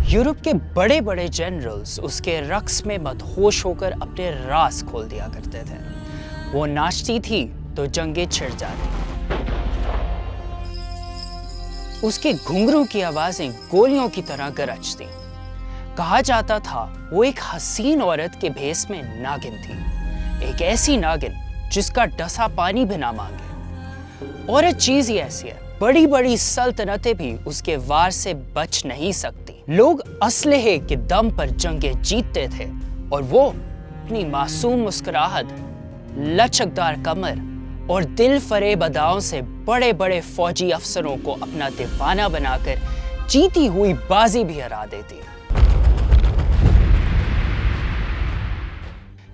Europe के बड़े बड़े जनरल्स उसके रक्स में मदहोश होकर अपने राज खोल दिया करते थे। वो नाचती थी तो जंगें छिड़ जाती। उसके घुंघरू की आवाजें गोलियों की तरह गरजती। कहा जाता था वो एक हसीन औरत के भेस में नागिन थी, एक ऐसी नागिन जिसका डसा पानी भी ना मांगे। औरत चीज ही ऐसी है, बड़ी बड़ी सल्तनतें भी उसके वार से बच नहीं सकती। लोग असलहे के दम पर जंगें जीतते थे और वो अपनी मासूम मुस्कुराहट, लचकदार कमर और दिल फरेब अदाओं से बड़े बड़े फौजी अफसरों को अपना दीवाना बनाकर जीती हुई बाजी भी हरा देती।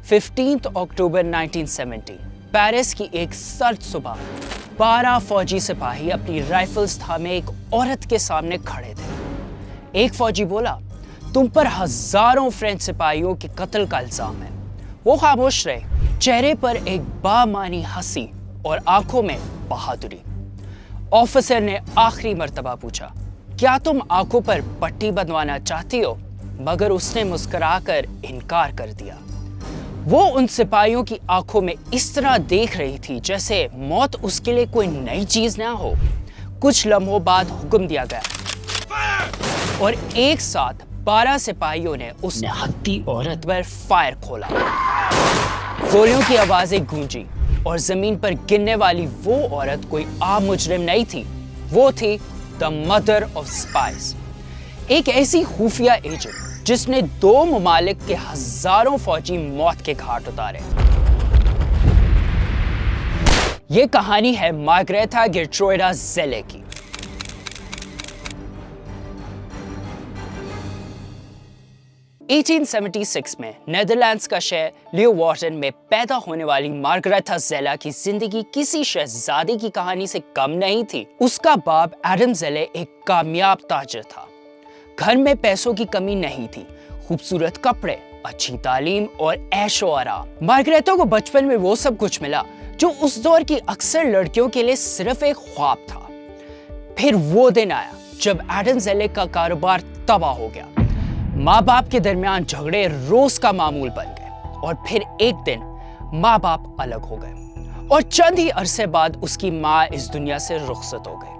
15 अक्टूबर 1970 पेरिस की एक सर्द सुबह 12 फौजी सिपाही अपनी राइफल्स थामे एक औरत के सामने खड़े थे। एक फौजी बोला, तुम पर हजारों फ्रेंच सिपाहियों के कत्ल का इल्जाम है। वो खामोश रहे, चेहरे पर एक बामानी हंसी और आंखों में बहादुरी। ऑफिसर ने आखिरी मर्तबा पूछा, क्या तुम आंखों पर पट्टी बंधवाना चाहती हो? मगर उसने मुस्कुराकर इनकार कर दिया। वो उन सिपाहियों की आंखों में इस तरह देख रही थी जैसे मौत उसके लिए कोई नई चीज ना हो। कुछ लम्हों बाद हुक्म दिया गया और एक साथ 12 सिपाहियों ने उस निहत्ती औरत पर फायर खोला। गोलियों की आवाजें गूंजी और जमीन पर गिरने वाली वो औरत कोई आम मुजरिम नहीं थी, वो थी द मदर ऑफ स्पाइस, एक ऐसी खुफिया एजेंट जिसने 2 ममालिक के हजारों फौजी मौत के घाट उतारे। ये कहानी है मार्गरेटा गेर्ट्रूइडा ज़ेले की। (1876) में नेदरलैंड्स का शहर लीeuwarden में पैदा होने वाली मार्गरेटा ज़ेला की जिंदगी किसी शहजादी की कहानी से कम नहीं थी। उसका बाप एडम ज़ेले एक कामयाब ताजिर था। घर में पैसों की कमी नहीं थी, खूबसूरत कपड़े, अच्छी तालीम और ऐशो आराम। मार्गरेटा को बचपन में वो सब कुछ मिला जो उस दौर की अक्सर लड़कियों के लिए सिर्फ एक ख्वाब था। फिर वो दिन आया जब एडम ज़ेले का कारोबार तबाह हो गया। माँ बाप के दरमियान झगड़े रोज का मामूल बन गए और फिर एक दिन माँ बाप अलग हो गए और चंद ही अरसे बाद उसकी माँ इस दुनिया से रुखसत हो गई।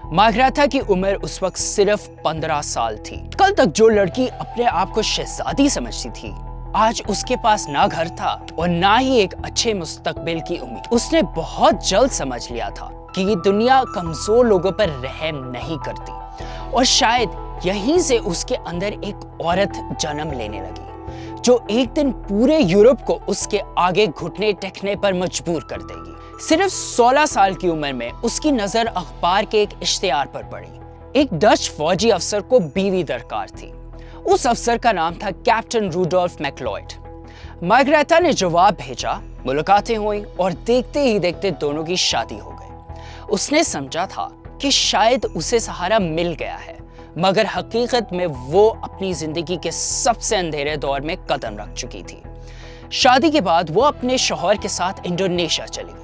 मार्गरेटा की उम्र उस वक्त सिर्फ 15 साल थी। कल तक जो लड़की अपने आप को शहजादी समझती थी, आज उसके पास ना घर था और ना ही एक अच्छे मुस्तकबिल की उम्मीद। उसने बहुत जल्द समझ लिया था कि ये दुनिया कमजोर लोगों पर रहम नहीं करती और शायद यहीं से उसके अंदर एक औरत जन्म लेने लगी जो एक दिन पूरे यूरोप को उसके आगे घुटने टेकने पर मजबूर कर देगी। सिर्फ 16 साल की उम्र में उसकी नजर अखबार के एक इश्तिहार पर पड़ी। एक डच फौजी अफसर को बीवी दरकार थी। उस अफसर का नाम था कैप्टन रूडोल्फ मैक्लॉयड। मार्गरेटा ने जवाब भेजा, मुलाकातें हुई और देखते ही देखते दोनों की शादी हो गई। उसने समझा था कि शायद उसे सहारा मिल गया है, मगर हकीकत में वो अपनी जिंदगी के सबसे अंधेरे दौर में कदम रख चुकी थी। शादी के बाद वो अपने शौहर के साथ इंडोनेशिया चली गई।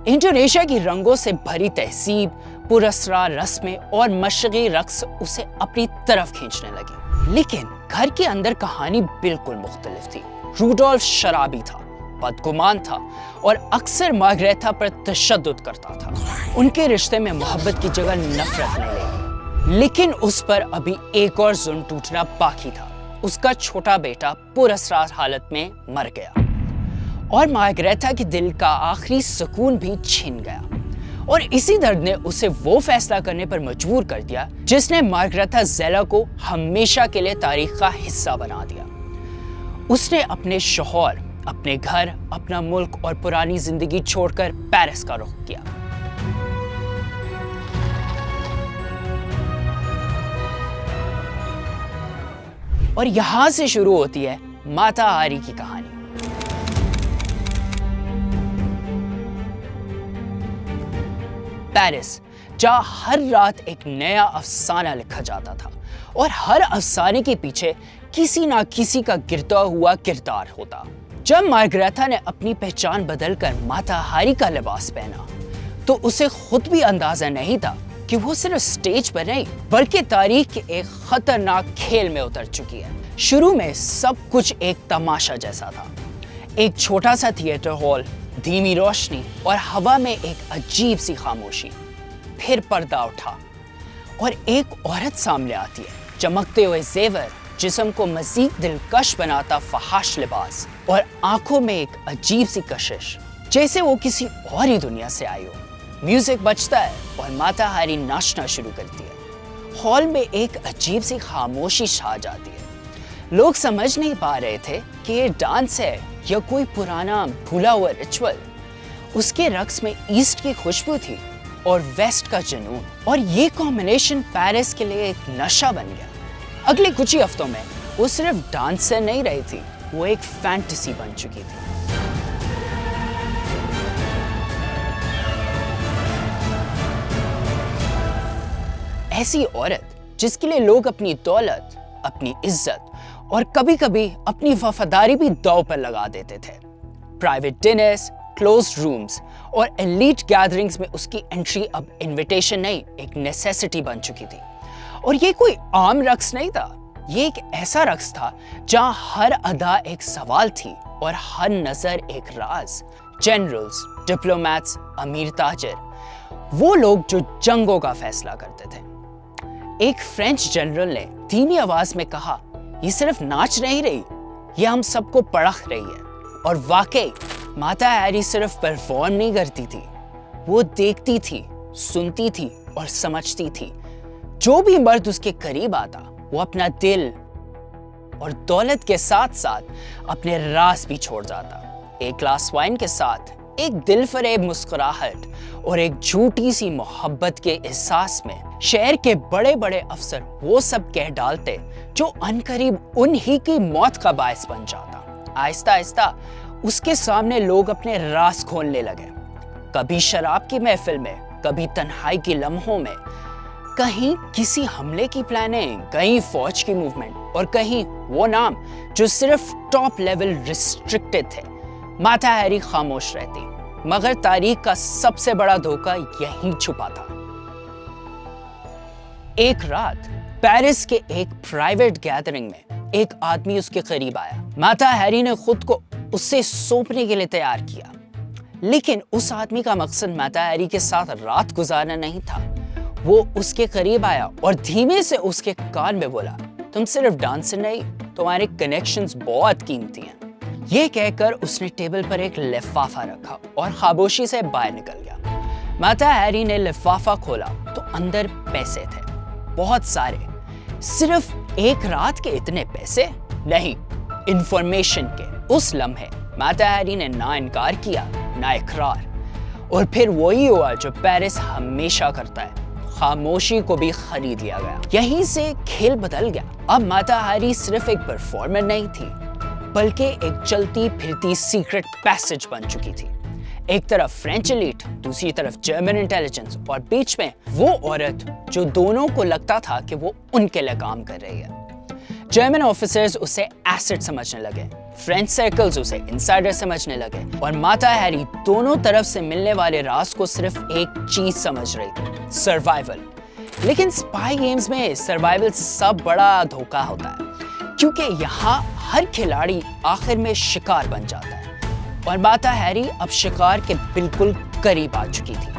इंडोनेशिया की रंगों से भरी तहजीब, पुरस्कार रस्में और मशरक़ी रक्स उसे अपनी तरफ खींचने लगी। लेकिन घर के अंदर कहानी बिल्कुल मुख्तलिफ थी। रूडोल्फ शराबी था, बदगुमान था और अक्सर मार्गरेटा पर तशद्दुद करता था। उनके रिश्ते में मोहब्बत की जगह नफरत ने ले, लेकिन उस पर अभी एक और जुल्म टूटना बाकी था। उसका छोटा बेटा पुरस्कार हालत में मर गया और मार्गरेटा के दिल का आखिरी सुकून भी छिन गया। और इसी दर्द ने उसे वो फैसला करने पर मजबूर कर दिया जिसने मार्गरेटा ज़ेला को हमेशा के लिए तारीख का हिस्सा बना दिया। उसने अपने शौहर, अपने घर, अपना मुल्क और पुरानी जिंदगी छोड़कर पेरिस का रुख किया। और यहां से शुरू होती है माता हारी की कहानी। पेरिस, जहां हर रात एक नया अफसाना लिखा जाता था और हर अफसाने के पीछे किसी ना किसी का गिरता हुआ किरदार होता। जब मार्गरेटा ने अपनी पहचान बदलकर माता हारी का लिबास पहना तो उसे खुद भी अंदाजा नहीं था कि कि वो सिर्फ स्टेज पर नहीं बल्कि तारीख के एक खतरनाक खेल में उतर चुकी है। शुरू में सब कुछ एक तमाशा जैसा था, एक छोटा सा थिएटर हॉल, धीमी रोशनी और हवा में एक अजीब सी खामोशी। फिर पर्दा उठा और एक औरत सामने आती है, चमकते हुए जेवर, जिस्म को मजीद दिलकश बनाता फहाश लिबास और आंखों में एक अजीब सी कशिश, जैसे वो किसी और ही दुनिया से आई हो। म्यूजिक बजता है और माता हैरी नाचना शुरू करती है। हॉल में एक अजीब सी खामोशी छा जाती है। लोग समझ नहीं पा रहे थे कि ये डांस है या कोई पुराना भूला हुआ रिचुअल। उसके रक्स में ईस्ट की खुशबू थी और वेस्ट का जुनून, और ये कॉम्बिनेशन पेरिस के लिए एक नशा बन गया। अगले कुछ ही हफ्तों में वो सिर्फ डांसर नहीं रही थी, वो एक फैंटेसी बन चुकी थी। ऐसी औरत जिसके लिए लोग अपनी दौलत, अपनी इज्जत और कभी-कभी अपनी वफादारी भी दांव पर लगा देते थे। प्राइवेट डिनर्स, क्लोज्ड रूम्स और एलीट गैदरिंग्स में उसकी एंट्री अब इनविटेशन नहीं, एक नेसेसिटी बन चुकी थी। और ये कोई आम रक्स नहीं था, ये एक ऐसा रक्स था जहां हर अदा एक सवाल थी और हर नजर एक राज। जनरल्स, डिप्लोमैट्स, अमीर ताजिर, वो लोग जो जंगों का फैसला करते थे। एक फ्रेंच जनरल ने धीमी आवाज में कहा, ये सिर्फ नाच नहीं रही, ये हम सबको परख रही है। और वाकई माता हैरी सिर्फ परफॉर्म नहीं करती थी, वो देखती थी, सुनती थी और समझती थी। जो भी मर्द उसके करीब आता, वो अपना दिल और दौलत के साथ साथ अपने राज भी छोड़ जाता। एक ग्लास वाइन के साथ, एक दिल फरेब मुस्कुराहट और एक झूठी सी मोहब्बत के एहसास में शहर के बड़े बड़े अफसर वो सब कह डालते जो अनकरीब उन्हीं की मौत का बायस बन जाता। आहिस्ता आहिस्ता उसके सामने लोग अपने राज खोलने लगे, कभी शराब की महफिल में, कभी तन्हाई के लम्हों में, कहीं किसी हमले की प्लानिंग, कहीं फौज की मूवमेंट और कहीं वो नाम जो सिर्फ टॉप लेवल रिस्ट्रिक्टेड थे। माता हैरी खामोश रहती, मगर तारीख का सबसे बड़ा धोखा यहीं छुपा था। एक रात पेरिस के एक प्राइवेट गैदरिंग में एक आदमी उसके करीब आया। माता हैरी ने खुद को उससे सौंपने के लिए तैयार किया, लेकिन उस आदमी का मकसद माता हैरी के साथ रात गुजारना नहीं था। वो उसके करीब आया और धीमे से उसके कान में बोला, तुम सिर्फ डांसर नहीं, तुम्हारे कनेक्शंस बहुत कीमती हैं। ये कहकर उसने टेबल पर एक लिफाफा रखा और खामोशी से बाहर निकल गया। माता हैरी ने लिफाफा खोला तो अंदर पैसे थे, बहुत सारे। सिर्फ एक रात के इतने पैसे नहीं, इंफॉर्मेशन के। उस लम्हे माता हैरी ने ना इनकार किया ना इकरार, और फिर वही हुआ जो पेरिस हमेशा करता है, खामोशी को भी खरीद लिया गया। यहीं से खेल बदल गया। अब माता हैरी सिर्फ एक परफॉर्मर नहीं थी, बल्कि एक चलती फिरती सीक्रेट पैसेज बन चुकी थी। एक तरफ फ्रेंच एलीट, दूसरी तरफ जर्मन इंटेलिजेंस, और बीच में वो औरत जो दोनों को लगता था कि वो उनके लिए काम कर रही है। जर्मन ऑफिसर्स उसे एसेट समझने लगे, फ्रेंच सर्कल्स उसे इनसाइडर समझने लगे, और माता हैरी दोनों तरफ से मिलने वाले राज को सिर्फ एक चीज समझ रही थी, सर्वाइवल। लेकिन स्पाई गेम्स में सर्वाइवल सब बड़ा धोखा होता है, क्योंकि यहाँ हर खिलाड़ी आखिर में शिकार बन जाता है, और माता हैरी अब शिकार के बिल्कुल करीब आ चुकी थी।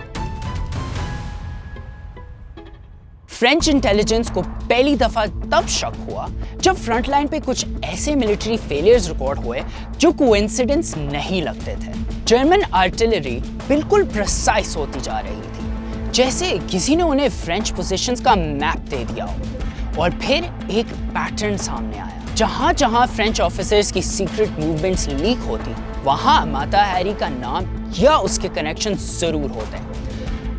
फ्रेंच इंटेलिजेंस को पहली दफा तब शक हुआ जब फ्रंट लाइन पे कुछ ऐसे मिलिट्री फेलियर्स रिकॉर्ड हुए जो कोइंसिडेंस नहीं लगते थे। जर्मन आर्टिलरी बिल्कुल प्रिसाइज होती जा रही थी, जैसे किसी ने उन्हें फ्रेंच पोजीशंस का मैप दे दिया हो। और फिर एक पैटर्न सामने आया, जहां जहां फ्रेंच ऑफिसर्स की सीक्रेट मूवमेंट्स लीक होती, वहां माता हैरी का नाम या उसके कनेक्शन जरूर होते।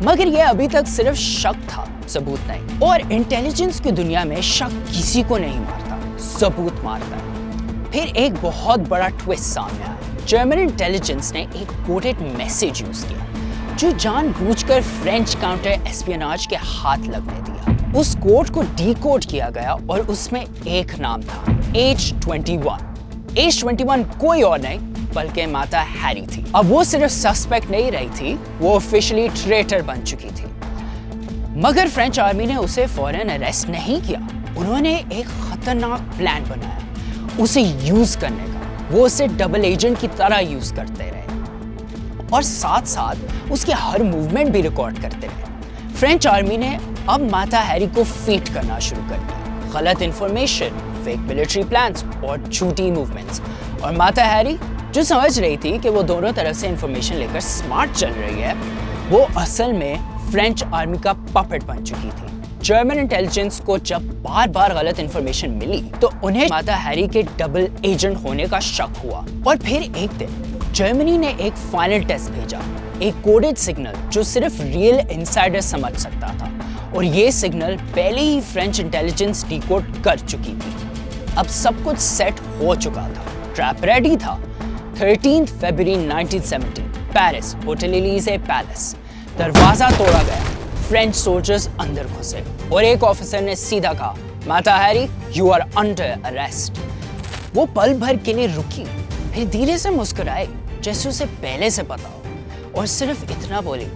मगर यह अभी तक सिर्फ शक था, सबूत नहीं। और इंटेलिजेंस की दुनिया में शक किसी को नहीं मारता, सबूत मारता है। फिर एक बहुत बड़ा ट्विस्ट सामने आया। जर्मन इंटेलिजेंस ने एक कोडेड मैसेज यूज किया, जो जानबूझकर फ्रेंच काउंटर एस्पियोनाज के हाथ लगने दिया। उस कोड को डीकोड किया गया और उसमें एक नाम था, H21। H21 कोई और नहीं बल्कि माता हैरी थी। अब वो सिर्फ सस्पेक्ट नहीं रही थी, वो ऑफिशियली ट्रेटर बन चुकी थी। मगर फ्रेंच आर्मी ने उसे फौरन अरेस्ट नहीं किया। उन्होंने एक खतरनाक प्लान बनाया उसे यूज करने का। वो उसे डबल एजेंट की तरह यूज करते रहे और साथ साथ उसके हर मूवमेंट भी रिकॉर्ड करते रहे। फ्रेंच आर्मी ने अब माता हैरी को फीड करना शुरू कर दिया, गलत इंफॉर्मेशन, फेक मिलिट्री प्लान्स और झूठी मूवमेंट्स। और माता हैरी जो समझ रही थी कि वो दोनों तरफ से इंफॉर्मेशन लेकर स्मार्ट चल रही है, वो असल में फ्रेंच आर्मी का पपेट बन चुकी थी। जर्मन इंटेलिजेंस को जब बार बार गलत इंफॉर्मेशन मिली तो उन्हें माता हैरी के डबल एजेंट होने का शक हुआ। और फिर एक दिन जर्मनी ने एक फाइनल टेस्ट भेजा, एक कोडेड सिग्नल जो सिर्फ रियल इनसाइडर समझ सकता था। और ये सिग्नल पहले ही फ्रेंच इंटेलिजेंस डिकोड कर चुकी थी। अब सब कुछ सेट हो चुका था, ट्रैप रेडी था। 13 फरवरी 1970 पेरिस, होटल एलिजे पैलेस। दरवाजा तोड़ा गया, फ्रेंच सोल्जर्स अंदर घुसे और एक ऑफिसर ने सीधा कहा, Mata Hari, you are under arrest. वो पल भर के लिए रुकी, फिर धीरे से मुस्कुराई जैसे उसे पहले से पता हो, और सिर्फ इतना बोली,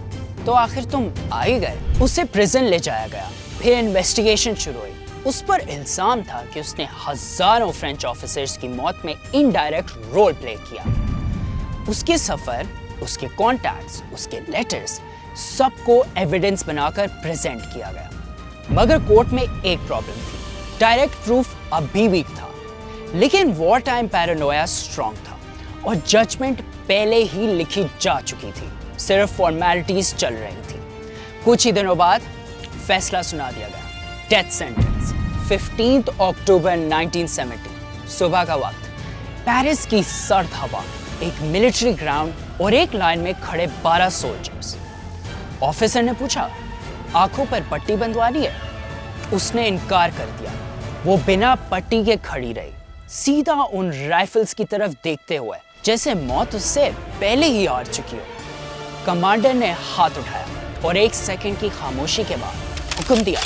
तो आखिर तुम आ ही गए। उसे प्रिजन ले जाया गया। फिर इन्वेस्टिगेशन शुरू हुई। उस पर इल्जाम था कि उसने हजारों फ्रेंच ऑफिसर्स की मौत में इनडायरेक्ट रोल प्ले किया। उसके सफर, उसके कॉन्टैक्ट्स, उसके लेटर्स, सबको एविडेंस बनाकर प्रेजेंट किया गया। मगर कोर्ट में एक प्रॉब्लम थी, डायरेक्ट प्रूफ अब भी वीक था। लेकिन वॉर टाइम पैरानोया स्ट्रॉन्ग था और जजमेंट पहले ही लिखी जा चुकी थी, सिर्फ फॉर्मेलिटीज चल रही थी। कुछ ही दिनों बाद फैसला सुना दिया गया, डेथ सेंटेंस। 15 अक्टूबर 1970 सुबह का वक्त, पेरिस की सर्द हवा, एक मिलिट्री ग्राउंड और एक लाइन में खड़े 12 सोल्जर्स। ऑफिसर ने पूछा, आंखों पर पट्टी बंधवानी है? उसने इनकार कर दिया। वो बिना पट्टी के खड़ी रही, सीधा उन राइफल्स की तरफ देखते हुए जैसे मौत उससे पहले ही हार चुकी हो। कमांडर ने हाथ उठाया और 1 सेकंड की खामोशी के बाद हुक्म दिया,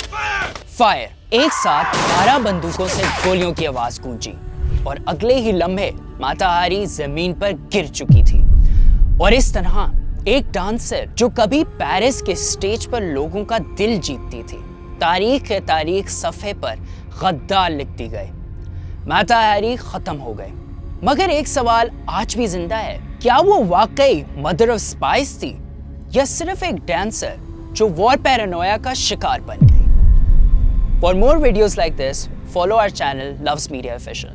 फायर। एक साथ 12 बंदूकों से गोलियों की आवाज गूंजी और अगले ही लम्हे माता हैरी जमीन पर गिर चुकी थी। और इस तरह एक डांसर जो कभी पेरिस के स्टेज पर लोगों का दिल जीतती थी, तारीख सफ़े पर गद्दार लिखती गई। माता हैरी खत्म हो गए। मगर एक सवाल आज भी जिंदा है, क्या वो वाकई मदर ऑफ स्पाइस थी या सिर्फ एक डांसर जो वॉर पैरानोया का शिकार बन गई? For more videos like this, follow our channel Loves Media Official.